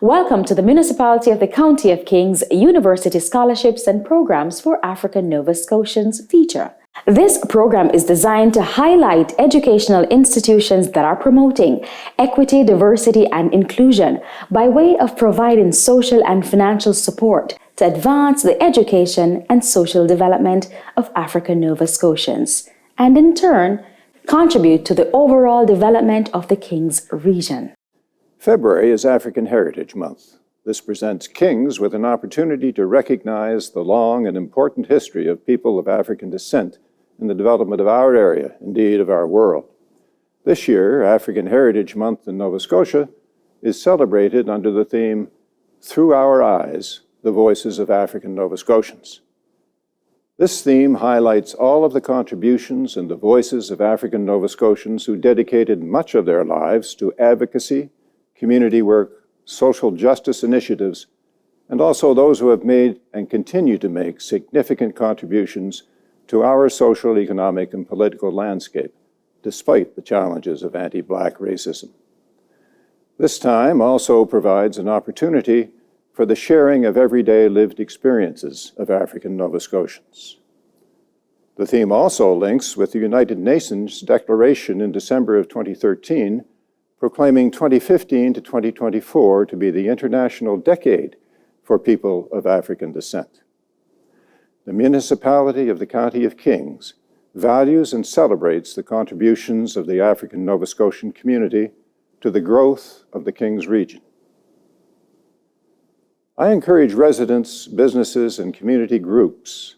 Welcome to the Municipality of the County of Kings University Scholarships and Programs for African Nova Scotians feature. This program is designed to highlight educational institutions that are promoting equity, diversity, and inclusion by way of providing social and financial support to advance the education and social development of African Nova Scotians, and in turn, contribute to the overall development of the Kings region. February is African Heritage Month. This presents Kings with an opportunity to recognize the long and important history of people of African descent in the development of our area, indeed of our world. This year, African Heritage Month in Nova Scotia is celebrated under the theme, Through Our Eyes, the Voices of African Nova Scotians. This theme highlights all of the contributions and the voices of African Nova Scotians who dedicated much of their lives to advocacy, community work, social justice initiatives, and also those who have made and continue to make significant contributions to our social, economic, and political landscape, despite the challenges of anti-Black racism. This time also provides an opportunity for the sharing of everyday lived experiences of African Nova Scotians. The theme also links with the United Nations Declaration in December of 2013 proclaiming 2015 to 2024 to be the International Decade for People of African Descent. The Municipality of the County of Kings values and celebrates the contributions of the African Nova Scotian community to the growth of the Kings region. I encourage residents, businesses, and community groups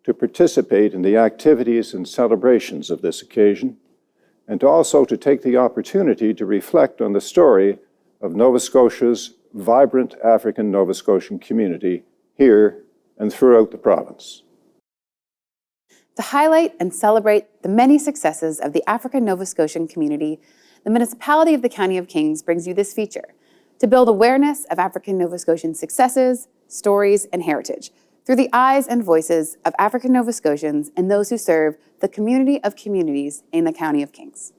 to participate in the activities and celebrations of this occasion, and also to take the opportunity to reflect on the story of Nova Scotia's vibrant African Nova Scotian community here and throughout the province. To highlight and celebrate the many successes of the African Nova Scotian community, the Municipality of the County of Kings brings you this feature to build awareness of African Nova Scotian successes, stories, and heritage through the eyes and voices of African Nova Scotians and those who serve the community of communities in the County of Kings.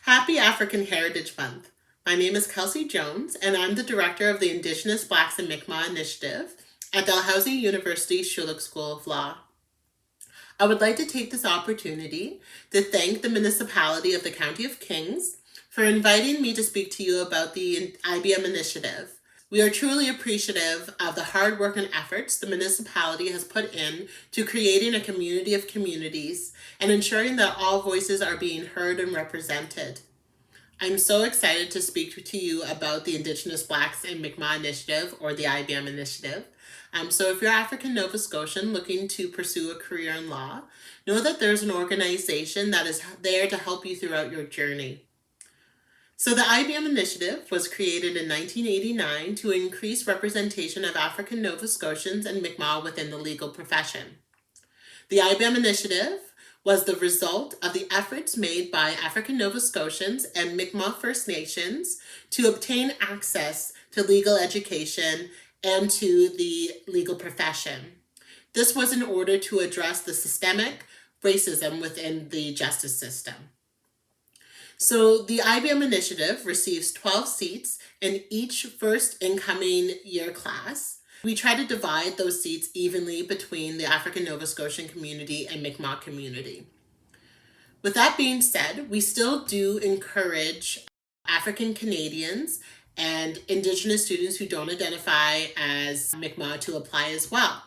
Happy African Heritage Month. My name is Kelsy Jones, and I'm the director of the Indigenous Blacks Mi'kmaq Initiative at Dalhousie University Schulich School of Law. I would like to take this opportunity to thank the Municipality of the County of Kings for inviting me to speak to you about the Ibm Initiative. We are truly appreciative of the hard work and efforts the municipality has put in to creating a community of communities and ensuring that all voices are being heard and represented. I'm so excited to speak to you about the Indigenous Blacks Mi'kmaq Initiative, or the IBM Initiative. So if you're African Nova Scotian looking to pursue a career in law, know that there's an organization that is there to help you throughout your journey. So the IBM Initiative was created in 1989 to increase representation of African Nova Scotians and Mi'kmaq within the legal profession. The IBM Initiative was the result of the efforts made by African Nova Scotians and Mi'kmaq First Nations to obtain access to legal education and to the legal profession. This was in order to address the systemic racism within the justice system. So the IBM Initiative receives 12 seats in each first incoming year class. We try to divide those seats evenly between the African Nova Scotian community and Mi'kmaq community. With that being said, we still do encourage African Canadians and Indigenous students who don't identify as Mi'kmaq to apply as well.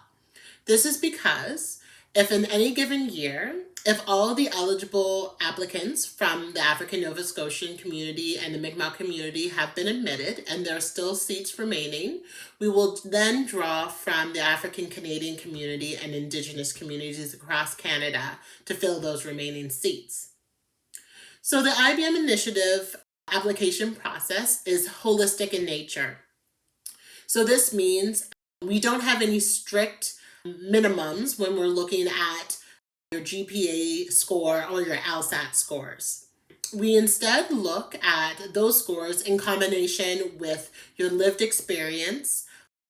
This is because if in any given year, if all the eligible applicants from the African Nova Scotian community and the Mi'kmaq community have been admitted and there are still seats remaining, we will then draw from the African Canadian community and Indigenous communities across Canada to fill those remaining seats. So the IBM Initiative application process is holistic in nature. So this means we don't have any strict minimums when we're looking at your GPA score or your LSAT scores. We instead look at those scores in combination with your lived experience,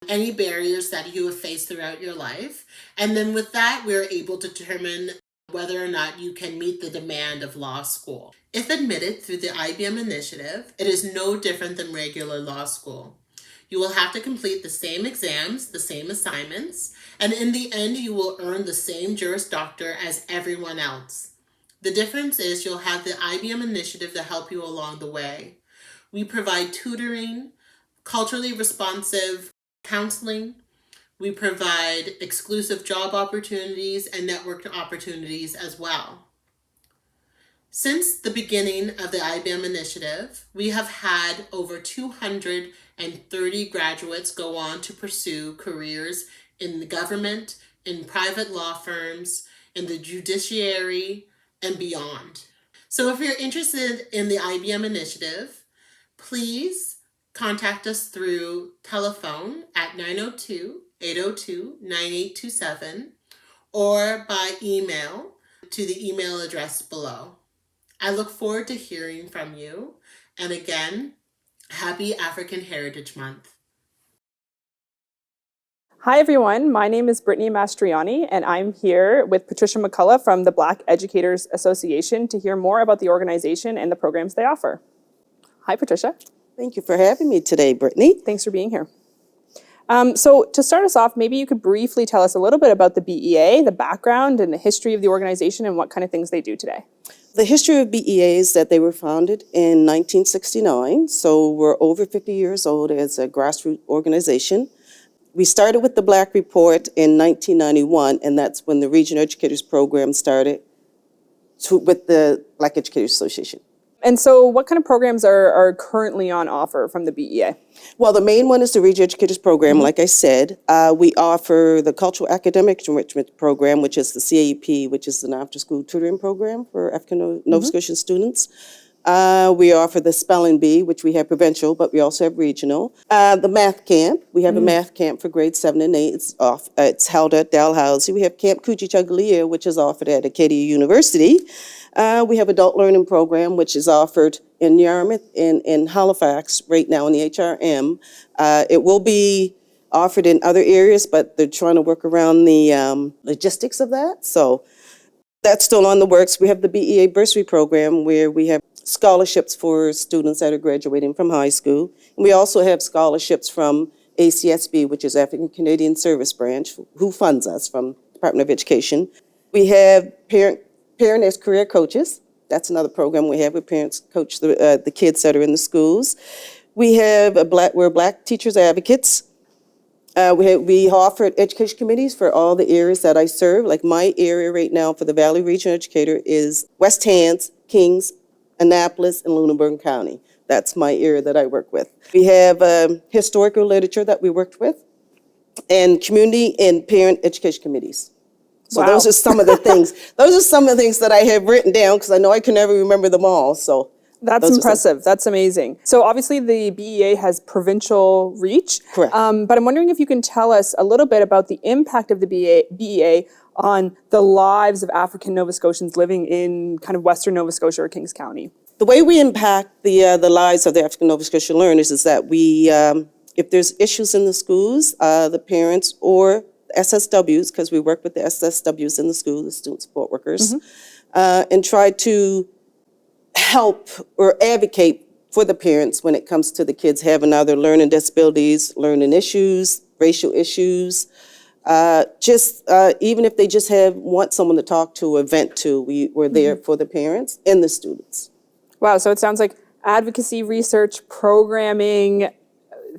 any barriers that you have faced throughout your life, and then with that, we're able to determine whether or not you can meet the demand of law school. If admitted through the IBM Initiative, it is no different than regular law school. You will have to complete the same exams, the same assignments, and in the end, you will earn the same Juris Doctor as everyone else. The difference is you'll have the IBM Initiative to help you along the way. We provide tutoring, culturally responsive counseling. We provide exclusive job opportunities and network opportunities as well. Since the beginning of the IBM Initiative, we have had over 230 graduates go on to pursue careers in the government, in private law firms, in the judiciary, and beyond. So if you're interested in the IBM Initiative, please contact us through telephone at 902-802-9827 or by email to the email address below. I look forward to hearing from you. And again, happy African Heritage Month. Hi, everyone. My name is Brittany Mastriani, and I'm here with Patricia McCulloch from the Black Educators Association to hear more about the organization and the programs they offer. Hi, Patricia. Thank you for having me today, Brittany. Thanks for being here. So to start us off, maybe you could briefly tell us a little bit about the BEA, the background and the history of the organization and what kind of things they do today. The history of BEA is that they were founded in 1969, so we're over 50 years old as a grassroots organization. We started with the Black Report in 1991, and that's when the Regional Educators Program started with the Black Educators Association. And so what kind of programs are currently on offer from the BEA? Well, the main one is the Regional Educators Program, like I said. We offer the Cultural Academic Enrichment Program, which is the CAEP, which is an after-school tutoring program for African Nova Scotian students. We offer the Spelling Bee, which we have provincial, but we also have regional. The Math Camp, we have a math camp for grades 7 and 8. It's held at Dalhousie. We have Camp Kujichagulia, which is offered at Educator University. We have Adult Learning Program, which is offered in Yarmouth and in Halifax right now in the HRM. It will be offered in other areas, but they're trying to work around the logistics of that. So that's still on the works. We have the BEA Bursary Program, where we have scholarships for students that are graduating from high school. And we also have scholarships from ACSB, which is African Canadian Service Branch, who funds us from Department of Education. We have Parent as Career Coaches. That's another program we have where parents coach the kids that are in the schools. We have we're Black Teachers Advocates. We offer education committees for all the areas that I serve. Like my area right now for the Valley Regional Educator is West Hants, Kings, Annapolis, and Lunenburg County. That's my area that I work with. We have historical literature that we worked with, and community and parent education committees. So Wow. those are some of the things. Those are some of the things that I have written down because I know I can never remember them all. So That's impressive. That's amazing. So obviously the BEA has provincial reach. Correct. But I'm wondering if you can tell us a little bit about the impact of the BEA on the lives of African Nova Scotians living in kind of Western Nova Scotia or Kings County. the way we impact the lives of the African Nova Scotian learners is that we, if there's issues in the schools, the parents or SSWs, because we work with the SSWs in the school, the student support workers, and try to help or advocate for the parents when it comes to the kids having either learning disabilities, learning issues, racial issues. Even if they just want someone to talk to or vent to, we're there for the parents and the students. Wow, so it sounds like advocacy, research, programming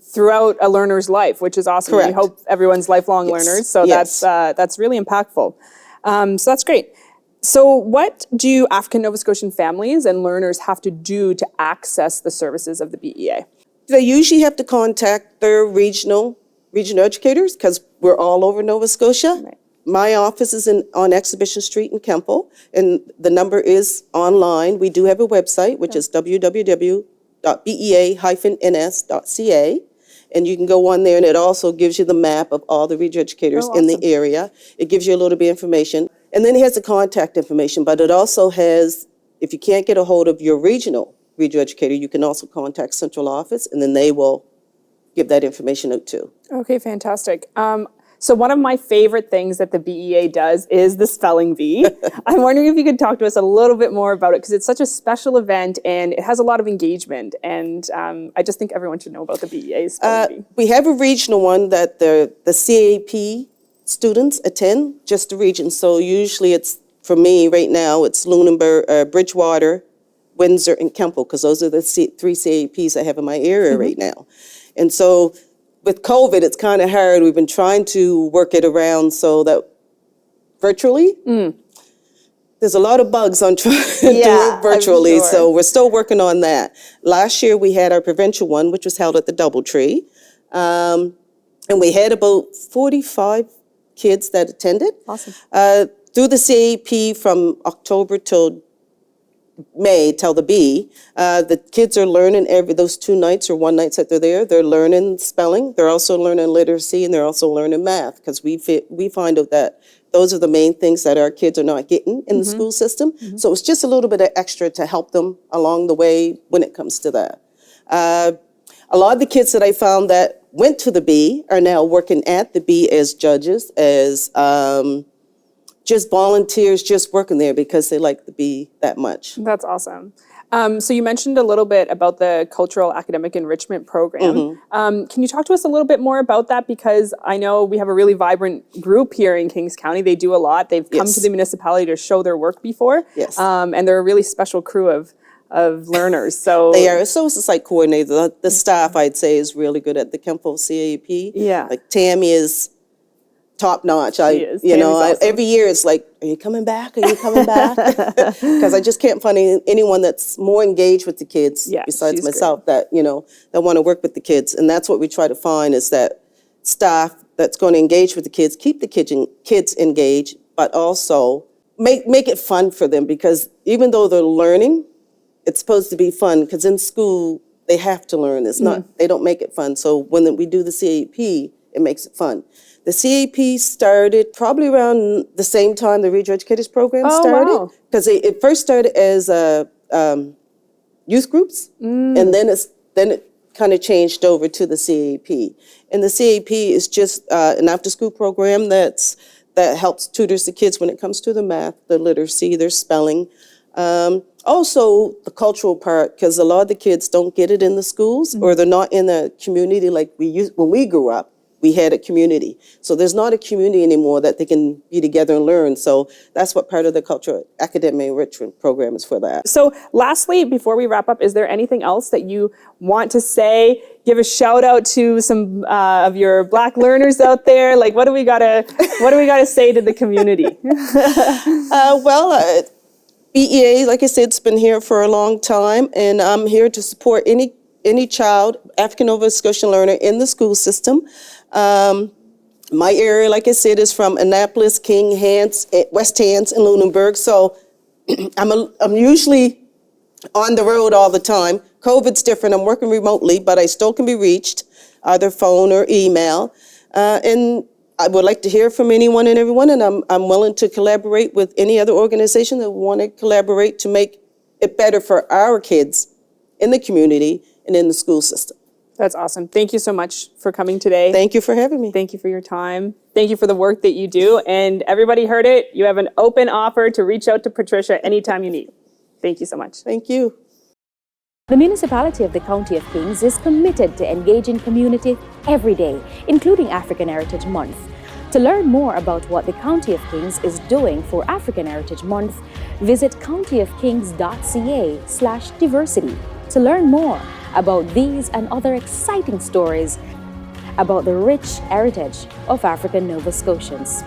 throughout a learner's life, which is awesome. Correct. We hope everyone's lifelong learners, so Yes. that's really impactful. So that's great. So what do African Nova Scotian families and learners have to do to access the services of the BEA? They usually have to contact their regional educators because we're all over Nova Scotia. Right. My office is on Exhibition Street in Kemple, and the number is online. We do have a website, which is www.bea-ns.ca, and you can go on there, and it also gives you the map of all the regional educators in the area. It gives you a little bit of information, and then it has the contact information, but it also has, if you can't get a hold of your regional educator, you can also contact central office, and then they will give that information out too. Okay, fantastic. So one of my favorite things that the BEA does is the spelling bee. I'm wondering if you could talk to us a little bit more about it, because it's such a special event and it has a lot of engagement. And I just think everyone should know about the BEA spelling bee. We have a regional one that the CAP students attend, just the region. So usually it's, for me right now, it's Lunenburg, Bridgewater, Windsor, and Kemple, because those are the three CAPs I have in my area right now. And so with COVID, it's kind of hard. We've been trying to work it around so that virtually, there's a lot of bugs on trying to do it virtually. Sure. So we're still working on that. Last year, we had our provincial one, which was held at the Doubletree. And we had about 45 kids that attended. Awesome. Through the CAP from October till May, till the B, the kids are learning those 2 nights or 1 night that they're there. They're learning spelling. They're also learning literacy, and they're also learning math, because we find out that those are the main things that our kids are not getting in the school system. So it's just a little bit of extra to help them along the way when it comes to that. A lot of the kids that I found that went to the B are now working at the B as judges, as just volunteers, just working there because they like the B that much. That's awesome. So you mentioned a little bit about the Cultural Academic Enrichment Program. Can you talk to us a little bit more about that? Because I know we have a really vibrant group here in Kings County. They do a lot. They've come to the municipality to show their work before. Yes. And they're a really special crew of learners. So they are. So it's a site coordinator. The staff, I'd say, is really good at the Kemple CAP. Yeah. Like Tammy is top notch. She is. Tammy's awesome. Every year it's like, are you coming back? Are you coming back? Because I just can't find anyone that's more engaged with the kids besides myself that want to work with the kids. And that's what we try to find, is that staff that's going to engage with the kids, keep the kids engaged, but also make it fun for them, because even though they're learning, it's supposed to be fun, because in school they have to learn. It's not, they don't make it fun. So when we do the CAP, it makes it fun. The CAP started probably around the same time the Regional Educators program started, because it first started as youth groups, and then it kind of changed over to the CAP. And the CAP is just an after-school program that helps tutors the kids when it comes to the math, the literacy, their spelling. Also the cultural part, because a lot of the kids don't get it in the schools, or they're not in a community like when we grew up. We had a community. So there's not a community anymore that they can be together and learn. So that's what part of the Cultural Academic Enrichment Program is for that. So lastly, before we wrap up, is there anything else that you want to say? Give a shout out to some of your Black learners out there. Like, what do we gotta say to the community? BEA, like I said, it's been here for a long time, and I'm here to support any child, African Nova Scotian learner in the school system. My area, like I said, is from Annapolis, King, Hants, West Hants, and Lunenburg. So I'm usually on the road all the time. COVID's different. I'm working remotely, but I still can be reached, either phone or email. And I would like to hear from anyone and everyone, and I'm willing to collaborate with any other organization that want to collaborate to make it better for our kids in the community and in the school system. That's awesome. Thank you so much for coming today. Thank you for having me. Thank you for your time. Thank you for the work that you do. And everybody heard it. You have an open offer to reach out to Patricia anytime you need. Thank you so much. Thank you. The municipality of the County of Kings is committed to engaging community every day, including African Heritage Month. To learn more about what the County of Kings is doing for African Heritage Month, visit countyofkings.ca/diversity to learn more about these and other exciting stories about the rich heritage of African Nova Scotians.